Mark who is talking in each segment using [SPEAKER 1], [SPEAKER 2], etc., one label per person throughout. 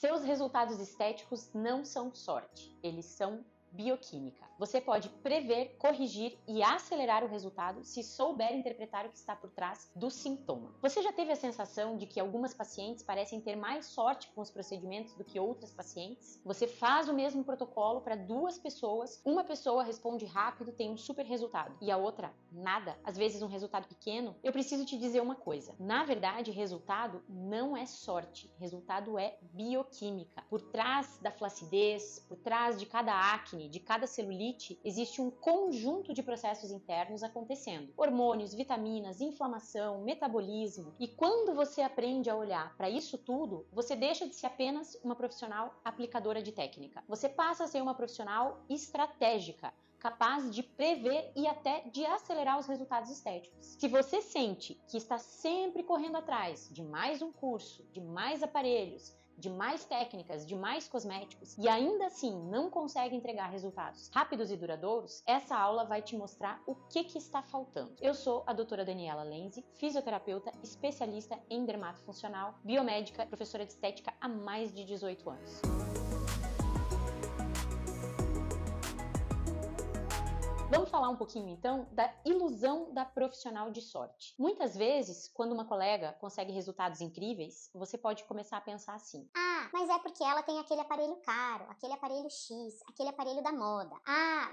[SPEAKER 1] Seus resultados estéticos não são sorte, eles são bioquímica. Você pode prever, corrigir e acelerar o resultado se souber interpretar o que está por trás do sintoma. Você já teve a sensação de que algumas pacientes parecem ter mais sorte com os procedimentos do que outras pacientes? Você faz o mesmo protocolo para duas pessoas, uma pessoa responde rápido, tem um super resultado, e a outra nada, às vezes um resultado pequeno. Eu preciso te dizer uma coisa, na verdade resultado não é sorte, resultado é bioquímica. Por trás da flacidez, por trás de cada acne, de cada celulite, existe um conjunto de processos internos acontecendo. Hormônios, vitaminas, inflamação, metabolismo. E quando você aprende a olhar para isso tudo, você deixa de ser apenas uma profissional aplicadora de técnica. Você passa a ser uma profissional estratégica, capaz de prever e até de acelerar os resultados estéticos. Se você sente que está sempre correndo atrás de mais um curso, de mais aparelhos, de mais técnicas, de mais cosméticos e ainda assim não consegue entregar resultados rápidos e duradouros, essa aula vai te mostrar o que está faltando. Eu sou a doutora Daniela Lenzi, fisioterapeuta, especialista em dermatofuncional, biomédica, professora de estética há mais de 18 anos. Vamos falar um pouquinho então da ilusão da profissional de sorte. Muitas vezes, quando uma colega consegue resultados incríveis, você pode começar a pensar assim:
[SPEAKER 2] mas é porque ela tem aquele aparelho caro, aquele aparelho X, aquele aparelho da moda.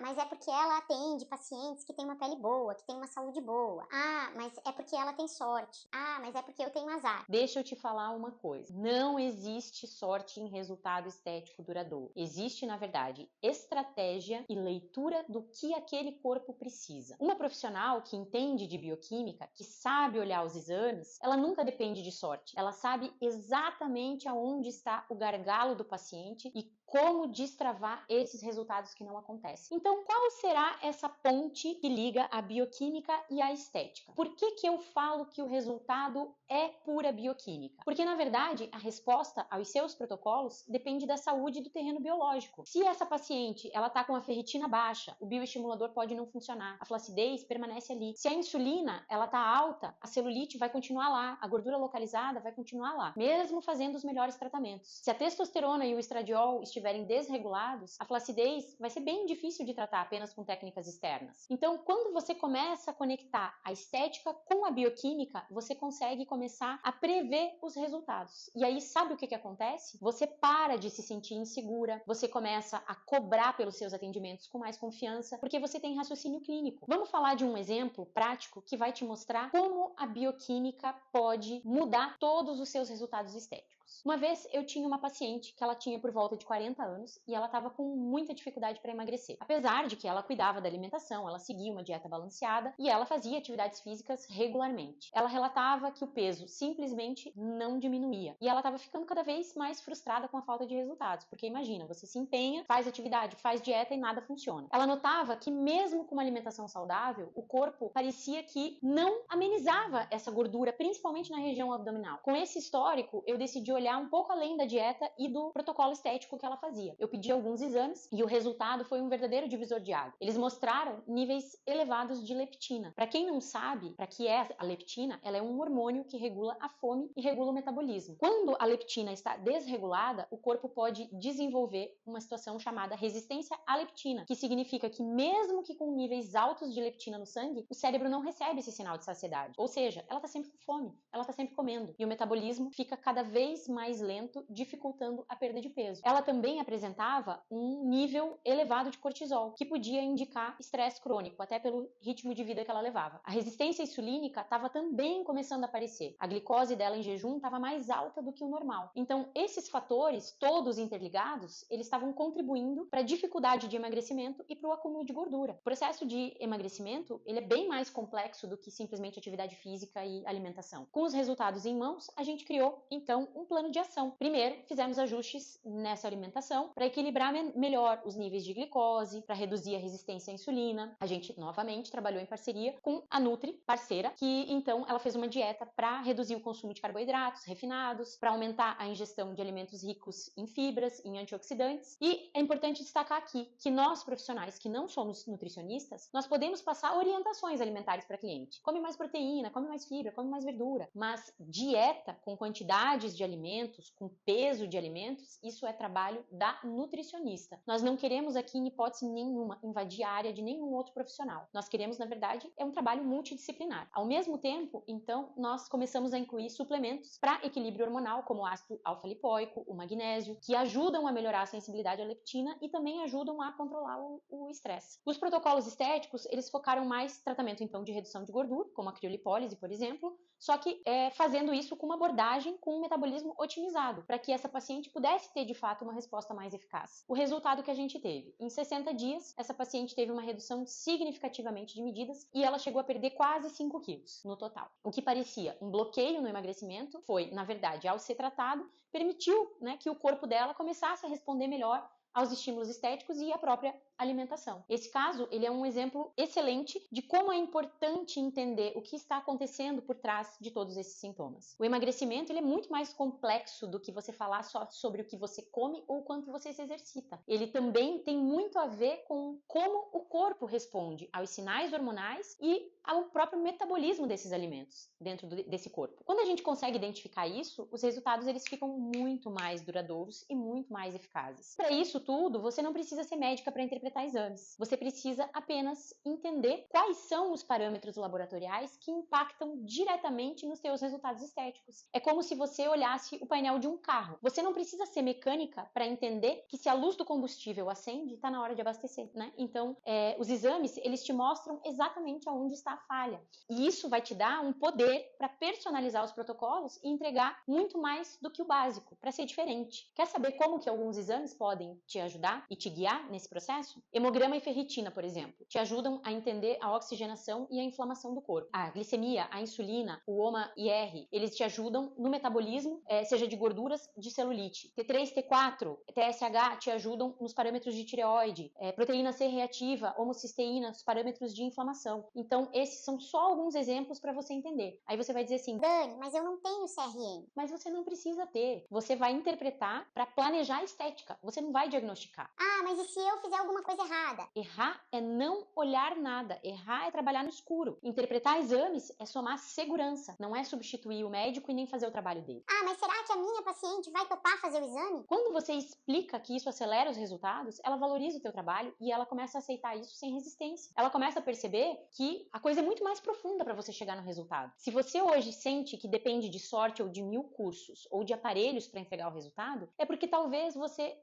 [SPEAKER 2] Mas é porque ela atende pacientes que têm uma pele boa, que têm uma saúde boa. Mas é porque ela tem sorte. Mas é porque eu tenho azar.
[SPEAKER 1] Deixa eu te falar uma coisa. Não existe sorte em resultado estético duradouro. Existe, na verdade, estratégia e leitura do que aquele corpo precisa. Uma profissional que entende de bioquímica, que sabe olhar os exames, ela nunca depende de sorte. Ela sabe exatamente aonde está o gargalo do paciente e como destravar esses resultados que não acontecem. Então, qual será essa ponte que liga a bioquímica e a estética? Por que eu falo que o resultado é pura bioquímica? Porque, na verdade, a resposta aos seus protocolos depende da saúde do terreno biológico. Se essa paciente ela está com a ferritina baixa, o bioestimulador pode não funcionar, a flacidez permanece ali. Se a insulina ela está alta, a celulite vai continuar lá, a gordura localizada vai continuar lá, mesmo fazendo os melhores tratamentos. Se a testosterona e o estradiol estiverem desregulados, a flacidez vai ser bem difícil de tratar apenas com técnicas externas. Então, quando você começa a conectar a estética com a bioquímica, você consegue começar a prever os resultados. E aí, sabe o que acontece? Você para de se sentir insegura, você começa a cobrar pelos seus atendimentos com mais confiança, porque você tem raciocínio clínico. Vamos falar de um exemplo prático que vai te mostrar como a bioquímica pode mudar todos os seus resultados estéticos. Uma vez eu tinha uma paciente que ela tinha por volta de 40 anos e ela estava com muita dificuldade para emagrecer. Apesar de que ela cuidava da alimentação, ela seguia uma dieta balanceada e ela fazia atividades físicas regularmente. Ela relatava que o peso simplesmente não diminuía e ela estava ficando cada vez mais frustrada com a falta de resultados, porque imagina, você se empenha, faz atividade, faz dieta e nada funciona. Ela notava que mesmo com uma alimentação saudável, o corpo parecia que não amenizava essa gordura, principalmente na região abdominal. Com esse histórico, eu decidi olhar um pouco além da dieta e do protocolo estético que ela fazia. Eu pedi alguns exames e o resultado foi um verdadeiro divisor de água. Eles mostraram níveis elevados de leptina. Para quem não sabe, para que é a leptina, ela é um hormônio que regula a fome e regula o metabolismo. Quando a leptina está desregulada, o corpo pode desenvolver uma situação chamada resistência à leptina, que significa que mesmo que com níveis altos de leptina no sangue, o cérebro não recebe esse sinal de saciedade. Ou seja, ela está sempre com fome, ela está sempre comendo. E o metabolismo fica cada vez mais lento, dificultando a perda de peso. Ela também apresentava um nível elevado de cortisol, que podia indicar estresse crônico, até pelo ritmo de vida que ela levava. A resistência insulínica estava também começando a aparecer. A glicose dela em jejum estava mais alta do que o normal. Então, esses fatores, todos interligados, eles estavam contribuindo para a dificuldade de emagrecimento e para o acúmulo de gordura. O processo de emagrecimento, ele é bem mais complexo do que simplesmente atividade física e alimentação. Com os resultados em mãos, a gente criou, então, um plano de ação. Primeiro, fizemos ajustes nessa alimentação para equilibrar melhor os níveis de glicose, para reduzir a resistência à insulina. A gente, novamente, trabalhou em parceria com a Nutri, parceira, que, então, ela fez uma dieta para reduzir o consumo de carboidratos refinados, para aumentar a ingestão de alimentos ricos em fibras, em antioxidantes. E é importante destacar aqui que nós, profissionais que não somos nutricionistas, nós podemos passar orientações alimentares para cliente. Come mais proteína, come mais fibra, come mais verdura. Mas dieta com quantidades de alimentos alimentos, com peso de alimentos, isso é trabalho da nutricionista. Nós não queremos aqui, em hipótese nenhuma, invadir a área de nenhum outro profissional. Nós queremos, na verdade, um trabalho multidisciplinar. Ao mesmo tempo, então, nós começamos a incluir suplementos para equilíbrio hormonal, como o ácido alfa-lipoico, o magnésio, que ajudam a melhorar a sensibilidade à leptina e também ajudam a controlar o estresse. Os protocolos estéticos, eles focaram mais tratamento, então, de redução de gordura, como a criolipólise, por exemplo, só que fazendo isso com uma abordagem com um metabolismo otimizado, para que essa paciente pudesse ter, de fato, uma resposta mais eficaz. O resultado que a gente teve, em 60 dias, essa paciente teve uma redução significativamente de medidas e ela chegou a perder quase 5 quilos no total. O que parecia um bloqueio no emagrecimento foi, na verdade, ao ser tratado, permitiu, né, que o corpo dela começasse a responder melhor aos estímulos estéticos e à própria alimentação. Esse caso, ele é um exemplo excelente de como é importante entender o que está acontecendo por trás de todos esses sintomas. O emagrecimento, ele é muito mais complexo do que você falar só sobre o que você come ou quanto você se exercita. Ele também tem muito a ver com como o corpo responde aos sinais hormonais e ao próprio metabolismo desses alimentos dentro desse corpo. Quando a gente consegue identificar isso, os resultados eles ficam muito mais duradouros e muito mais eficazes. Para isso tudo, você não precisa ser médica para interpretar exames. Você precisa apenas entender quais são os parâmetros laboratoriais que impactam diretamente nos seus resultados estéticos. É como se você olhasse o painel de um carro. Você não precisa ser mecânica para entender que se a luz do combustível acende, está na hora de abastecer, né? Então, os exames, eles te mostram exatamente aonde está a falha. E isso vai te dar um poder para personalizar os protocolos e entregar muito mais do que o básico, para ser diferente. Quer saber como que alguns exames podem te ajudar e te guiar nesse processo? Hemograma e ferritina, por exemplo, te ajudam a entender a oxigenação e a inflamação do corpo. A glicemia, a insulina, o HOMA-IR, eles te ajudam no metabolismo, seja de gorduras, de celulite. T3, T4, TSH te ajudam nos parâmetros de tireoide, proteína C reativa, homocisteína, os parâmetros de inflamação. Então, esses são só alguns exemplos para você entender. Aí você vai dizer assim,
[SPEAKER 2] Dani, mas eu não tenho CRM.
[SPEAKER 1] mas você não precisa ter. Você vai interpretar para planejar a estética. Você não vai diagnosticar.
[SPEAKER 2] Ah, mas e se eu fizer alguma coisa errada?
[SPEAKER 1] Errar é não olhar nada. Errar é trabalhar no escuro. Interpretar exames é somar segurança. Não é substituir o médico e nem fazer o trabalho dele.
[SPEAKER 2] Ah, mas será que a minha paciente vai topar fazer o exame?
[SPEAKER 1] Quando você explica que isso acelera os resultados, ela valoriza o teu trabalho e ela começa a aceitar isso sem resistência. Ela começa a perceber que a coisa é muito mais profunda para você chegar no resultado. Se você hoje sente que depende de sorte ou de 1000 cursos ou de aparelhos para entregar o resultado, é porque talvez você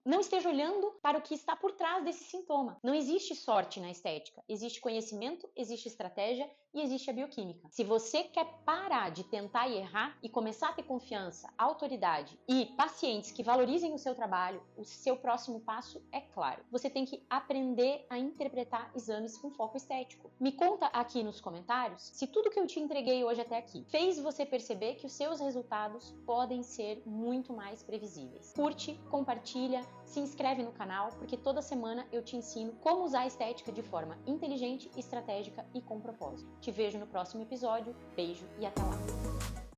[SPEAKER 1] não esteja olhando para o que está por trás desse sintoma. Não existe sorte na estética. Existe conhecimento, existe estratégia e existe a bioquímica. Se você quer parar de tentar e errar e começar a ter confiança, autoridade e pacientes que valorizem o seu trabalho, o seu próximo passo é claro. Você tem que aprender a interpretar exames com foco estético. Me conta aqui nos comentários se tudo que eu te entreguei hoje até aqui fez você perceber que os seus resultados podem ser muito mais previsíveis. Curte, compartilha, se inscreve no canal, porque toda semana eu te ensino como usar a estética de forma inteligente, estratégica e com propósito. Te vejo no próximo episódio. Beijo e até lá!